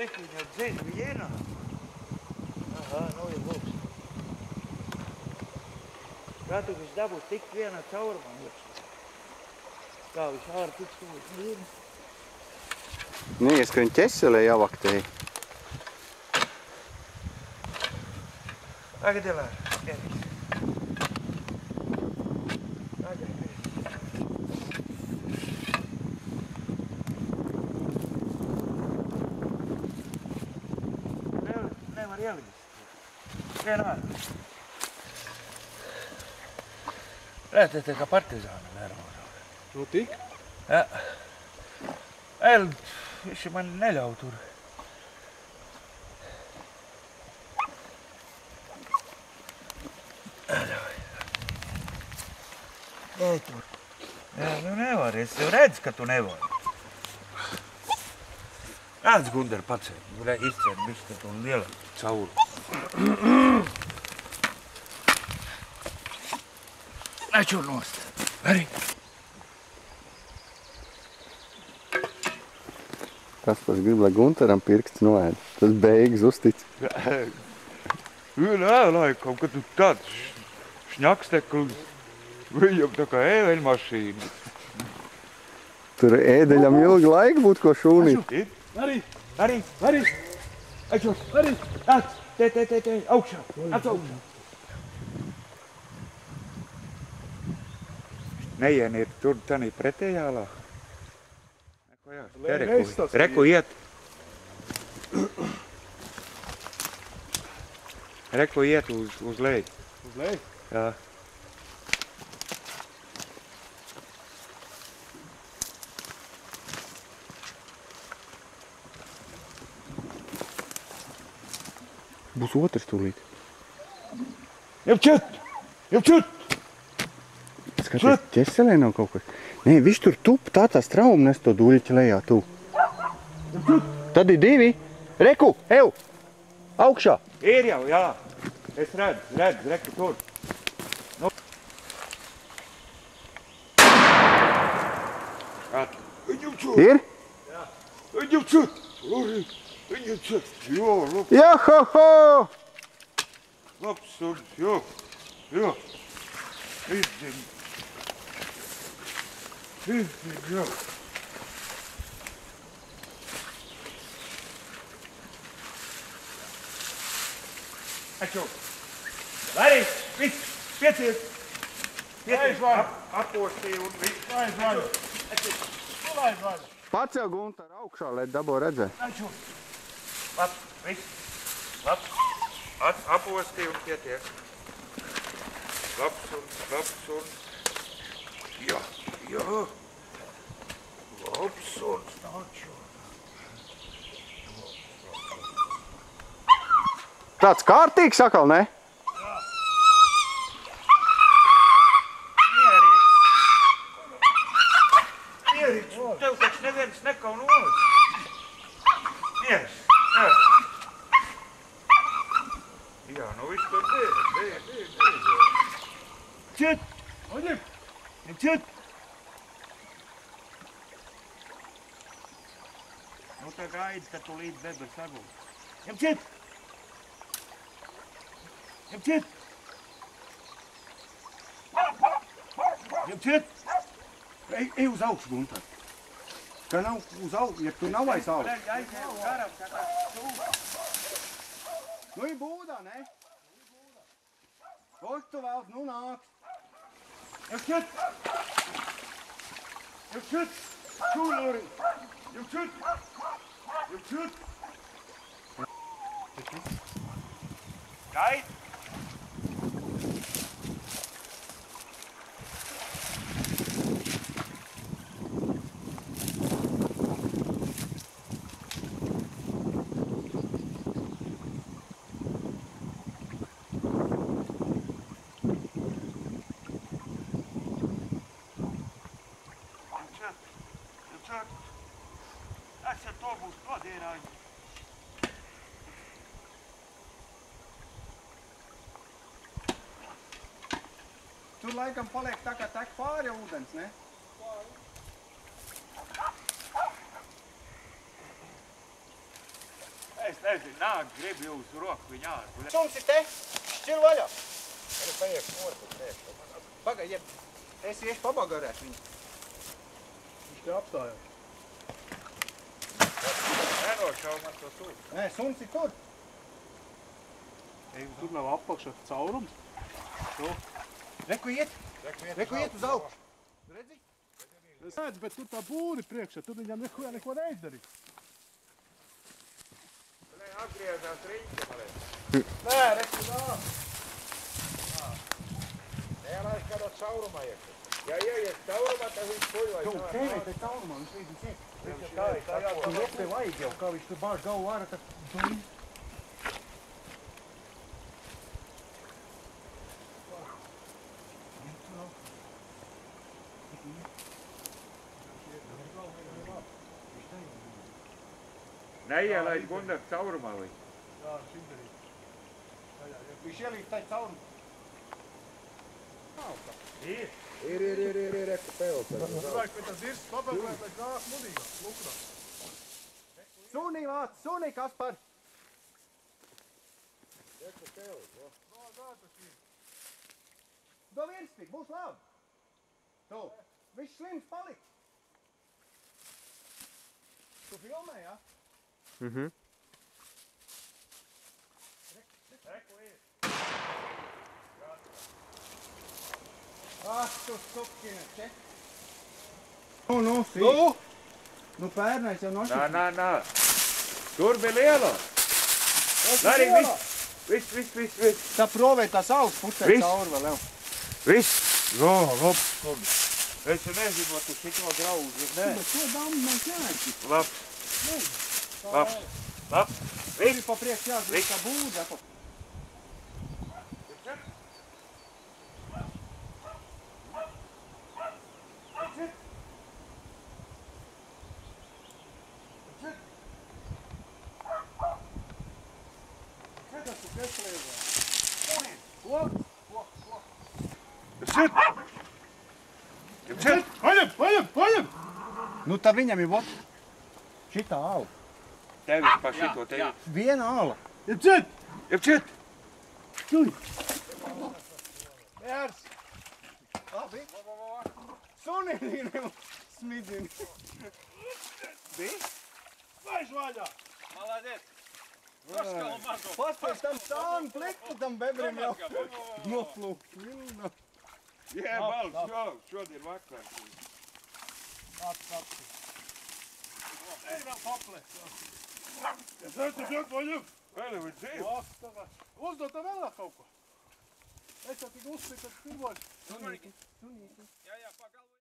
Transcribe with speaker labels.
Speaker 1: Cik viņa dzina, viņa ienāk? Aha, nu ir lūks. Kā tu viņš dabūs tikt vienā caurumā iekšā? Kā viņš ārā tik stūs viena?
Speaker 2: Neies, ka viņa ķeselē javaktēja.
Speaker 1: Tagad ielēr, Eriks. Nevar ielīst. Vienmēr. Rēt, te kā partizāna mērā.
Speaker 3: Nu tik?
Speaker 1: Jā. Viņš man neļauj tur. Ej tur. Jā, nu nevar. Es jau redzu, ka tu nevari. Redz, Gundar, pacēl. Izcēr bišķi un liela cauru. Nečur nost. Arī.
Speaker 2: Kaspars grib, lai Guntaram pirksts noēd. Tas beigas uztic.
Speaker 1: Laikam, kad tu tāds šņaksteklis, viņam tā kā ēveļmašīna.
Speaker 2: Tur ēdeļam ilgi laika būt ko šūnīt.
Speaker 1: Arī. Ačur, arī. Ats, te, augšā. Ats augšā. Neieniet tur tanī pretējālā. Reku iet. Reku iet uz leju.
Speaker 3: Uz leju?
Speaker 1: Jā.
Speaker 2: Būs otrs tūlīt.
Speaker 1: Jau čut!
Speaker 2: Skaties, ķeselē nav kaut kas. Nē, viņš tur tup, tā strauma nes to dūļiķi lejā tu. Tad ir divi. Reku, ev! Augšā!
Speaker 1: Ir jau, jā. Es redzu, reku tur. Nu. Viņam čut!
Speaker 2: Ir?
Speaker 1: Jā. Viņam čut! Viņam čut! Jo, lūk.
Speaker 2: Jā, ho!
Speaker 1: Labs suns, jo. Izdzim. Jo. Aču. Arī, viss, pieciet. Apostīja un viss.
Speaker 3: Laiz vaļu.
Speaker 2: Pacel Guntaru augšā, lai dabo redzēt.
Speaker 1: Aču. Viss. Labs. Apostīja un pietiek. Labs suns. Jā. Labs suns, nāču.
Speaker 2: Tāds kārtīgs sakal, ne?
Speaker 1: Mierīgs. Tev taču neviens nekau nolas. Mieris. Jā, nu viss tur bēg. Čet!
Speaker 3: Oģim!
Speaker 1: Čet! Nu tā gaidi, ka tu līdz bebers sagūst. Jam čet!
Speaker 3: Ej uz augšu, Guntar. Ka nav uz augšu, ja tu nav aiz augšu. Nu ir būdā, ne? Ot, tu vēl, nu nāks.
Speaker 1: Jam čet! Čūlori! Jam čet! Gaid! Es ar to būs padienāji.
Speaker 3: Tur laikam paliek tā kā tek pāri ūdens, ne?
Speaker 1: Nezinu, nāk, grib jūsu roku viņa ārpus.
Speaker 2: Suns ir te, šķir vaļā. Arī paiet morku priekšā. Pagaidiet, es iešu pabagarēt viņu.
Speaker 3: Viņš te apstājās.
Speaker 1: Nenošauj man to sūdu.
Speaker 2: Nē, suns ir tur.
Speaker 3: Tur nav apakšā caurums.
Speaker 2: Reku iet uz augšu. Redzi?
Speaker 3: Es redzu, bet tur tā būri priekšā, tur viņam neko neizdarīt.
Speaker 1: Atgriezās riņķi, malēt.
Speaker 2: Nē, reku nāk.
Speaker 1: Nēlaiž kādā caurumā iekšā. Ja ieies caurumā, tad viņš puļvai.
Speaker 2: Tu tēvē te caurumā, viņš līdz iet. Tu lop te vajag jau, kā viņš tur bāž galvu ārā, tad...
Speaker 1: Neielaiž Gundak caurumā vai?
Speaker 3: Jā, viņš izdarīt.
Speaker 2: Viņš ielīdz tai caurumu.
Speaker 1: Ir.
Speaker 4: Reku pelta.
Speaker 3: Vajag pēc tas irs, pabeglēt, lai nāk mudīgā, lukrā.
Speaker 2: Sunī vāc, sunī, Kaspar!
Speaker 4: Reku pelta.
Speaker 2: Do viens tik, būs labi. Tu, viņš slims paliks. Tu filmē, ja?
Speaker 1: Reku ir.
Speaker 2: Ah, tu sukina, če? Nu, sī. Nu, pērnais jau nošķi.
Speaker 1: Nā. Tur bija liela. Arī viss.
Speaker 2: Tā provē tās augs pusē
Speaker 1: Viss.
Speaker 2: cauri vēl jau.
Speaker 1: Viss. Lop. Es nezinu, vai tu šito grauzi, nē.
Speaker 2: Bet to damu mēs jāaiki.
Speaker 1: Labs.
Speaker 2: Viss pa priekš jāsaka, kā būda.
Speaker 3: Paņem!
Speaker 2: Nu, tad viņam ir vot. Šitā ala.
Speaker 1: Tevis pa šito te.
Speaker 2: Viena ala.
Speaker 1: Iepčet!
Speaker 2: Jārs. Labi. Sunīniem smidzini.
Speaker 3: Laiž vaļā!
Speaker 1: Malādēt!
Speaker 2: Paspēc tam sānu pliktu tam bebrim jau noplūkt.
Speaker 1: Jā, balts, šodien vakar.
Speaker 3: Ej, vēl paplē! Es redzu, paņem!
Speaker 1: Vēl jau ir dzīv.
Speaker 3: Uzdot vēl kaut ko. Es jau tik uzsīju, ka pirmoši.
Speaker 2: Sunīti.